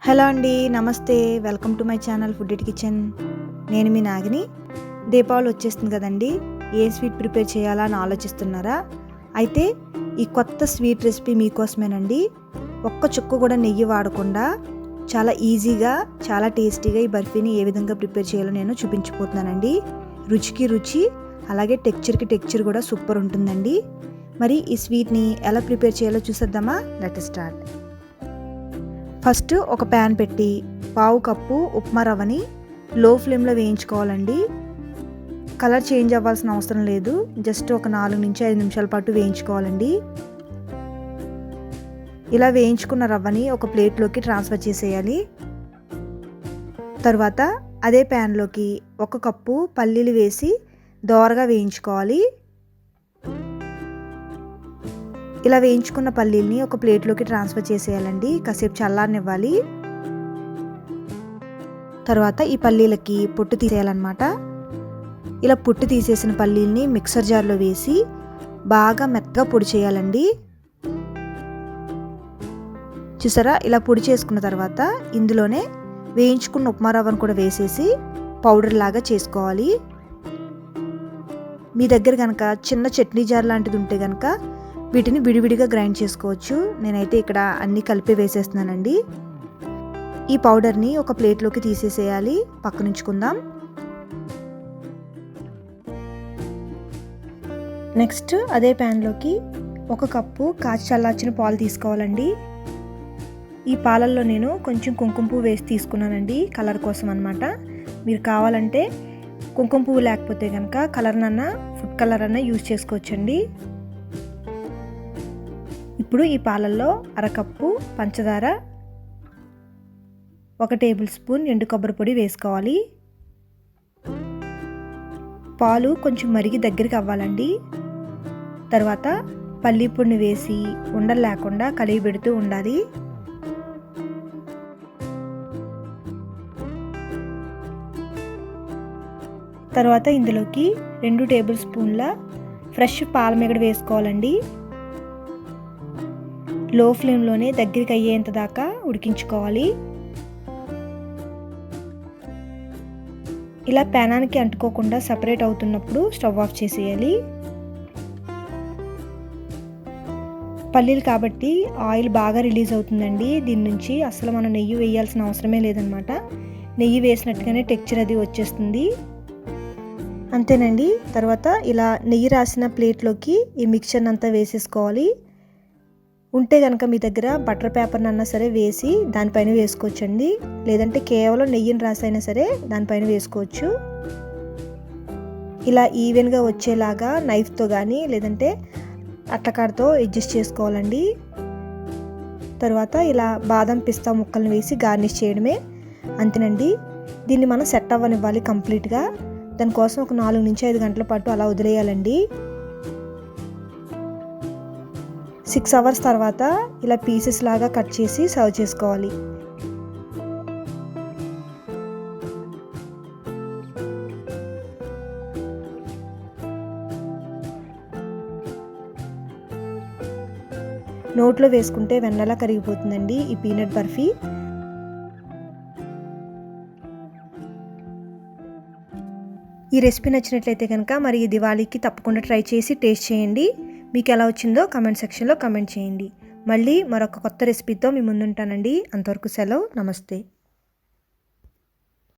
Hello అండి, నమస్తే. Welcome to my channel food it kitchen. నేను మీ నాగిని. దీపావళి వచ్చేస్తుంది కదండి, ఏ స్వీట్ ప్రిపేర్ చేయాలా అని ఆలోచిస్తున్నారా? అయితే ఈ కొత్త స్వీట్ రెసిపీ మీకోసమేనండి. ఒక్క చుక్క కూడా నెయ్యి వాడకుండా చాలా ఈజీగా, చాలా టేస్టీగా ఈ బర్ఫీని ఏ విధంగా ప్రిపేర్ చేయాలో నేను చూపించిపోతున్నానండి. రుచికి రుచి, అలాగే టెక్చర్కి టెక్చర్ కూడా సూపర్ ఉంటుందండి. మరి ఈ స్వీట్ని ఎలా ప్రిపేర్ చేయాలో చూసేద్దామా? Let start. ఫస్ట్ ఒక ప్యాన్ పెట్టి పావు కప్పు ఉప్మా రవ్వని లో ఫ్లేమ్లో వేయించుకోవాలండి. కలర్ చేంజ్ అవ్వాల్సిన అవసరం లేదు, జస్ట్ ఒక 4 నుంచి 5 నిమిషాల పాటు వేయించుకోవాలండి. ఇలా వేయించుకున్న రవ్వని ఒక ప్లేట్లోకి ట్రాన్స్ఫర్ చేసేయాలి. తర్వాత అదే ప్యాన్లోకి 1 కప్పు పల్లీలు వేసి దోరగా వేయించుకోవాలి. ఇలా వేయించుకున్న పల్లీల్ని ఒక ప్లేట్లోకి ట్రాన్స్ఫర్ చేసేయాలండి. కాసేపు చల్లారనివ్వాలి. తర్వాత ఈ పల్లీలకి పొట్టు తీసేయాలన్నమాట. ఇలా పొట్టు తీసేసిన పల్లీల్ని మిక్సర్ జార్లో వేసి బాగా మెత్తగా పొడి చేయాలండి. చూసారా? ఇలా పొడి చేసుకున్న తర్వాత ఇందులోనే వేయించుకున్న ఉప్మా రవ్వను కూడా వేసేసి పౌడర్ లాగా చేసుకోవాలి. మీ దగ్గర కనుక చిన్న చట్నీ జార్ లాంటిది ఉంటే కనుక వీటిని విడివిడిగా గ్రైండ్ చేసుకోవచ్చు. నేనైతే ఇక్కడ అన్నీ కలిపి వేసేస్తున్నానండి. ఈ పౌడర్ని ఒక ప్లేట్లోకి తీసేసేయాలి, పక్కనుంచుకుందాం. నెక్స్ట్ అదే ప్యాన్లోకి 1 కప్పు కాచి చల్లార్చిన పాలు తీసుకోవాలండి. ఈ పాలల్లో నేను కొంచెం కుంకుమ పువ్వు వేసి తీసుకున్నానండి, కలర్ కోసం అన్నమాట. మీరు కావాలంటే కుంకుమ పువ్వు లేకపోతే కనుక కలర్నన్నా, ఫుడ్ కలర్ అన్నా యూజ్ చేసుకోవచ్చండి. ఇప్పుడు ఈ పాలల్లో 1/2 కప్పు పంచదార, 1 టేబుల్ స్పూన్ ఎండు కొబ్బరి పొడి వేసుకోవాలి. పాలు కొంచెం మరిగి దగ్గరికి అవ్వాలండి. తర్వాత పల్లి పొడిని వేసి ఉండలు లేకుండా కలిగి పెడుతూ ఉండాలి. తర్వాత ఇందులోకి 2 టేబుల్ స్పూన్ల ఫ్రెష్ పాల మీగడ వేసుకోవాలండి. లో ఫ్లేమ్లోనే దగ్గరికి అయ్యేంత దాకా ఉడికించుకోవాలి. ఇలా ప్యానానికి అంటుకోకుండా సపరేట్ అవుతున్నప్పుడు స్టవ్ ఆఫ్ చేసేయాలి. పల్లీలు కాబట్టి ఆయిల్ బాగా రిలీజ్ అవుతుందండి. దీని నుంచి అసలు మనం నెయ్యి వేయాల్సిన అవసరమే లేదనమాట. నెయ్యి వేసినట్టుగానే టెక్చర్ అది వచ్చేస్తుంది. అంతేనండి. తర్వాత ఇలా నెయ్యి రాసిన ప్లేట్లోకి ఈ మిక్చర్ని అంతా వేసేసుకోవాలి. ఉంటే కనుక మీ దగ్గర బటర్ పేపర్ని అన్నా సరే వేసి దానిపైన వేసుకోవచ్చండి. లేదంటే కేవలం నెయ్యిని రాసైనా సరే దానిపైన వేసుకోవచ్చు. ఇలా ఈవెన్గా వచ్చేలాగా నైఫ్తో కానీ లేదంటే అట్లకాడతో అడ్జస్ట్ చేసుకోవాలండి. తర్వాత ఇలా బాదం పిస్తా ముక్కల్ని వేసి గార్నిష్ చేయడమే. అంతేనండి. దీన్ని మనం సెట్ అవ్వనివ్వాలి కంప్లీట్గా. దానికోసం ఒక 4 నుంచి 5 గంటల పాటు అలా వదిలేయాలండి. 6 అవర్స్ తర్వాత ఇలా పీసెస్ లాగా కట్ చేసి సర్వ్ చేసుకోవాలి. నోట్లో వేసుకుంటే వెన్నలా కరిగిపోతుందండి ఈ పీనట్ బర్ఫీ. ఈ రెసిపీ నచ్చినట్లయితే కనుక మరి ఈ దివాళీకి తప్పకుండా ట్రై చేసి టేస్ట్ చేయండి. మీకు ఎలా వచ్చిందో కామెంట్ సెక్షన్లో కామెంట్ చేయండి. మళ్ళీ మరొక కొత్త రెసిపీతో మీ ముందుంటానండి. అంతవరకు సెలవు. నమస్తే.